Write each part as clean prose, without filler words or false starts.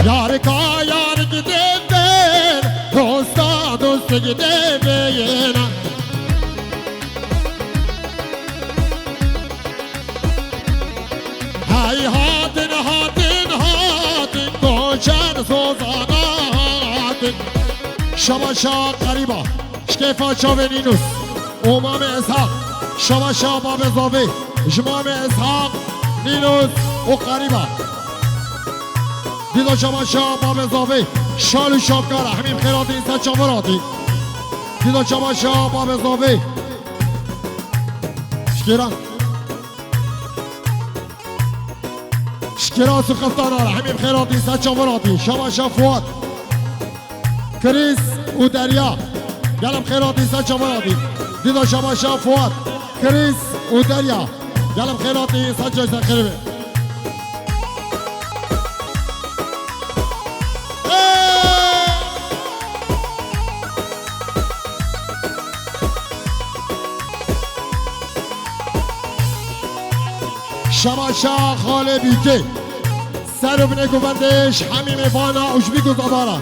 یارکا یار گده بین دوستا دوست گده بین های هاتن هاتن هاتن کوچن سوزانا هاتن شباشا قریبا شکیفا چاوینینوس امام اسحاق شباشا باب زاوی جمام اسحاق نینوس و قریبا دیدا شباشا باب زاوی شالو شابکارا همین خیراتی اینسا چاوراتی دیدا شباشا باب زاوی شکیران شکیران سخفتان آره همین خیراتی اینسا چاوراتی شباشا فواد کریس و دریا گلم خیراتی اینسا چاوراتی دیدا شباشا فواد کریس و دریا گلم خیراتی اینسا جایزه خیره شباشا خاله بیکه سر ابن گوندش همیم وانا اوشبی گذابارا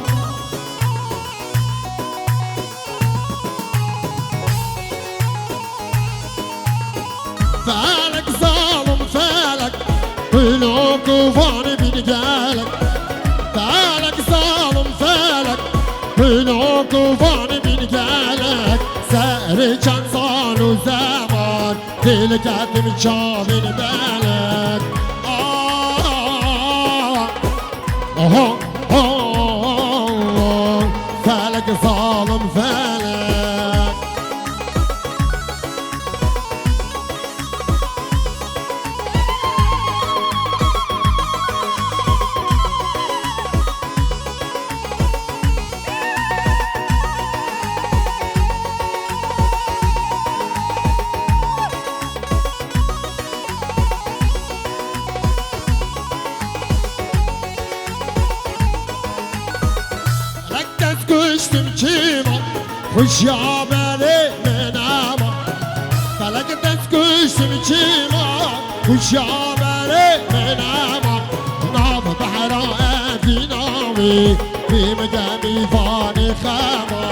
فالك ظالم فالك بلو قواني بنقالك فالك ظالم فالك بلو قواني بنقالك سهر كان صار زمان دلك قدم شامن بالك فالك ظالم فالك خوش یا بله مناما فلک دست کشتم چیما خوش یا بله مناما نام بحرا افیناوی بیم گمی فانی خما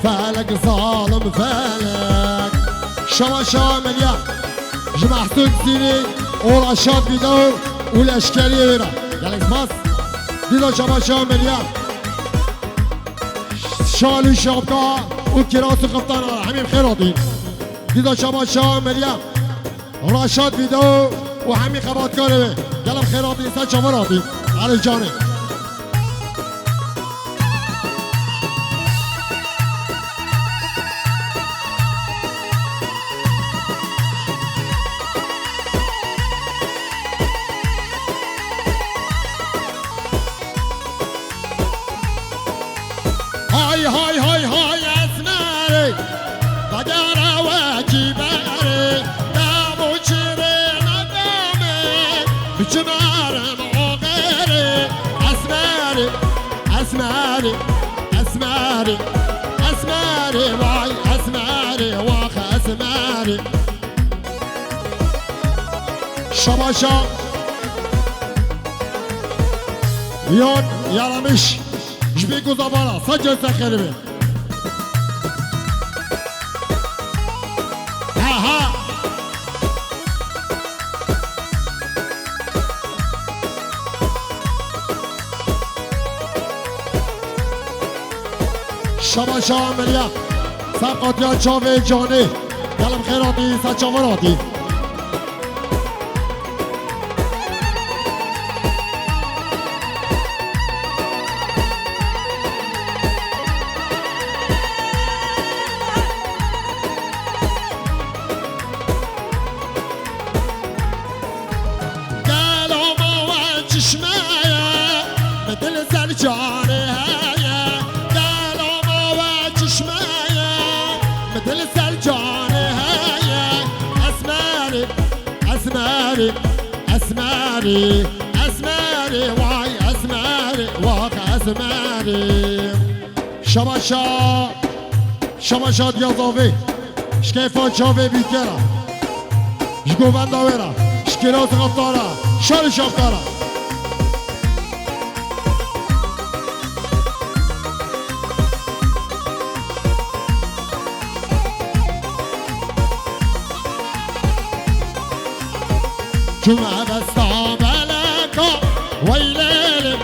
فلک ظالم فلک شما شاملیا جمحتون زیری اوراشاد بیدور والاشكاليه هنا يالك ماس ديدا شباشا مليان شالو شابكا وكراسو قبطان حميم خيراطي ديدا شباشا مليان راشاد فيدو وحمي خبات كاري يالك خيراطي انسان شمراتي على الجانب هاي هاي هاي هاي اسماري بقرا واجباري دامو شيرين ادامي بجمار مغيري اسماري اسماري اسماري اسماري واي اسماري واخ اسماري شباشا يون يرمش جبيكو زبالا سجل سخربه ها شباشا عمليا سبقات يا شاوي جاني كلام خيراتي سچاوراتي اسماري اسماري واي اسماري واك اسماري شباشا ديال ضوفي شكيفان شافي بيكرا جگوبند آویرا شکراز غفتارا شال شفتارا جمعه بستا بلکا ویلیلی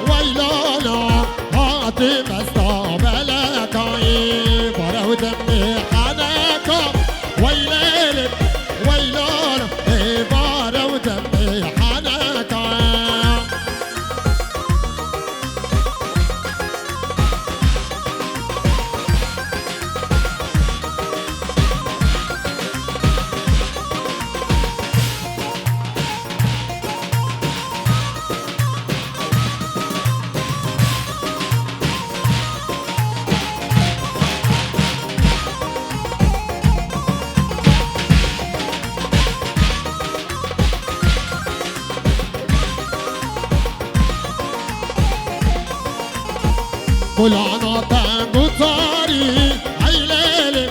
ویلالا هاتی بستا بلکایی بارو دمی حنکا ویلیلی ویلالا بارو دمی حنکا كلانا تانگو تاری ایلیلی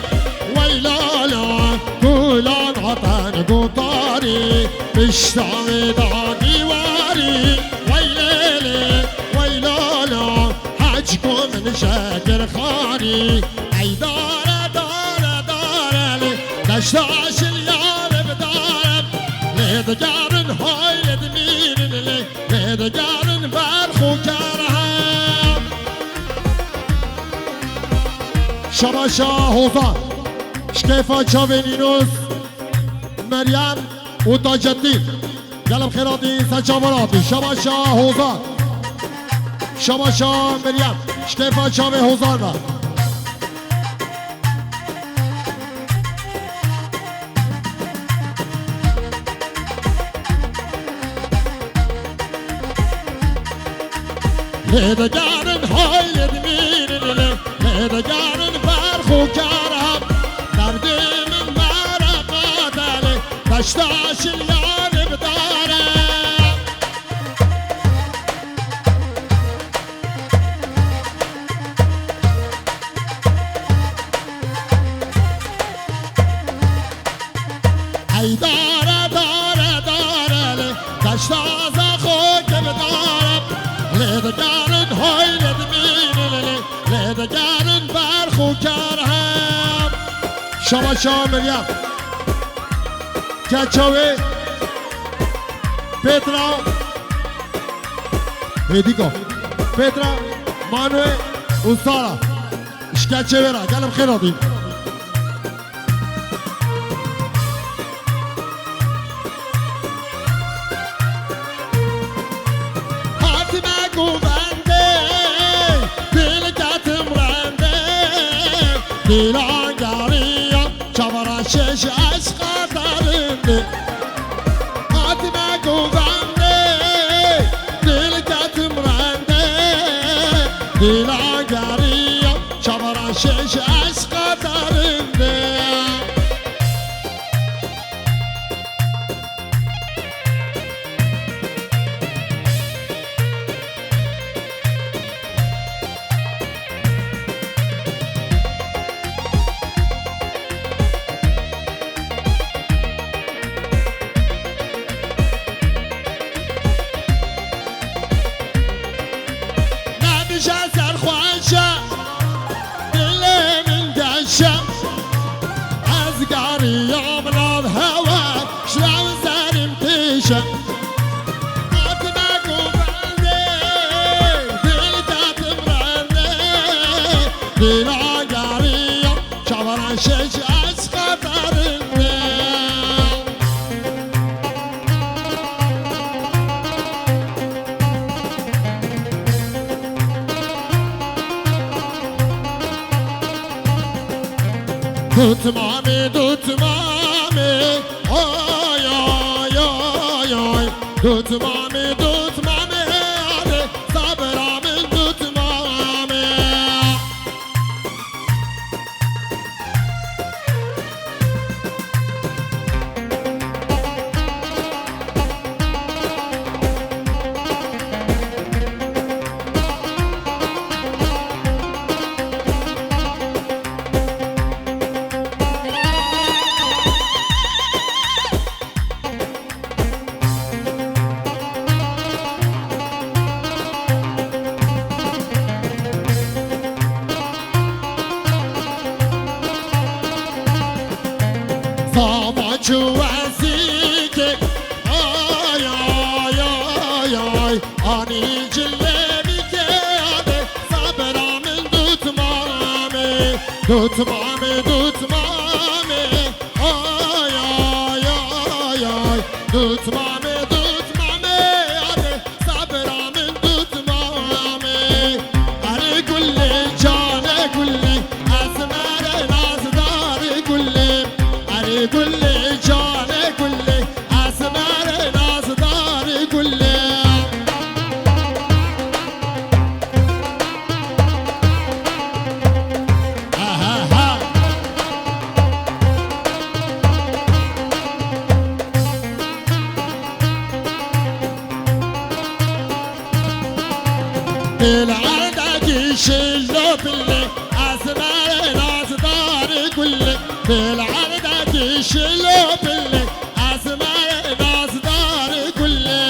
ویلالا كلانا تانگو تاری بشتاوی دادی واری ویلیلی ویلالا حج کن شکر خاری ای داره داره داره لی دشتاش یار بدارم لیدگارن های لیدمیرن لی لیدگارن برخو کرهم شباشا حوزان شکیفا چاوینینوس مریم و تاج الدین قلم خیراتی سچاوراتی شباشا حوزان شباشا مریم شکیفا چاوی حوزان را لیدگارن های لیدمیرن لیدگارن برخو کرم دردی من مرقات علی دشتاش یار بدارم ای داره داره داره علی دشتاز خود بدارم لیدگارن های لیدمیرن لیدگارن برخو کرم شباشا مریم کچاوی پیترا هیدیکو پیترا مانوی اوستارا اشکچه برا گلم خیراتی حاتمه گوونده دل کتم رنده دیلانگاریا چابارا شش عشق دارنده حاتمه گوونده دل کتم رنده دیلانگاریا چابارا شش عشق دارنده Tutmami, tutmami, oy, oy, oy, oy. Tutmami, tutmami, hadi sabrami, tutmami. زمان وزیک آی آی آی آی آنی جلوی که آده صبرام دوتمامه دوتمامه دوتمامه آی آی آی آی دوتمامه دوتمامه آده صبرام دوتمامه اره گله جانه گله ازمر نازدار گله اره گله جانه گله ازمر نازدار گله بالعردك شلو بالله أزمار نازدار كله بالعردك شلو بالله أزمار نازدار كله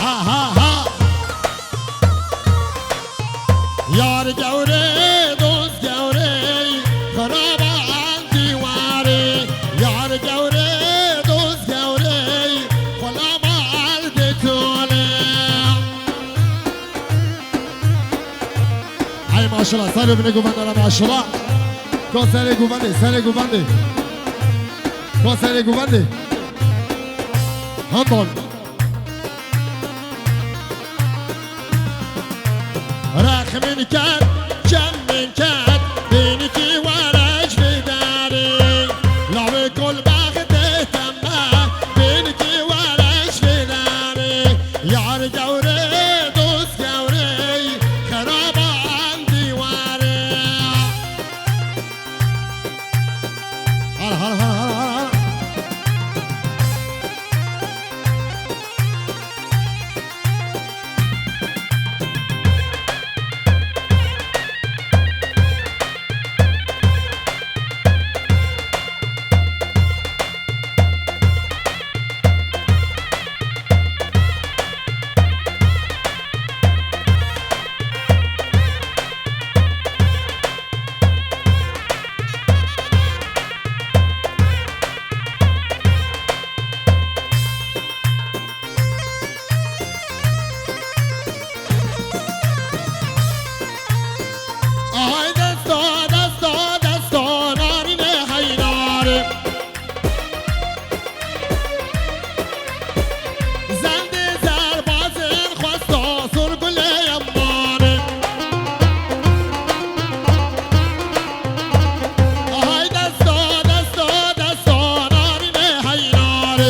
ها ها ها يار جوري دوست جوري خراب عندي واري یار گوره دوست گوره خلا مرد توله ای ماشالله سر ببینه گوونده ماشالله کن سر گوونده سر گوونده کن سر گوونده هندال رخمین کرد جمعین کرد بینی که ورج بداری لاوه کل بخته تمه بینی که ورش بداره یار گوره دوست گوره خراب هم دیواره هر هر هر هر هر آهای دستا دستا دستا نارین حیدار زند زربازن خواستا سرگل یمان آهای دستا دستا دستا نارین حیدار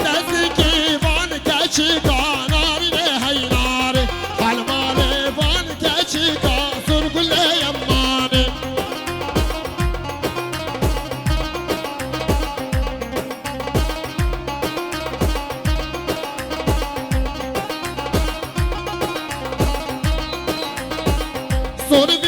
دستی که وان کچی کاناری حیلار حلمان وان کچی کا سرگل یمان سرگل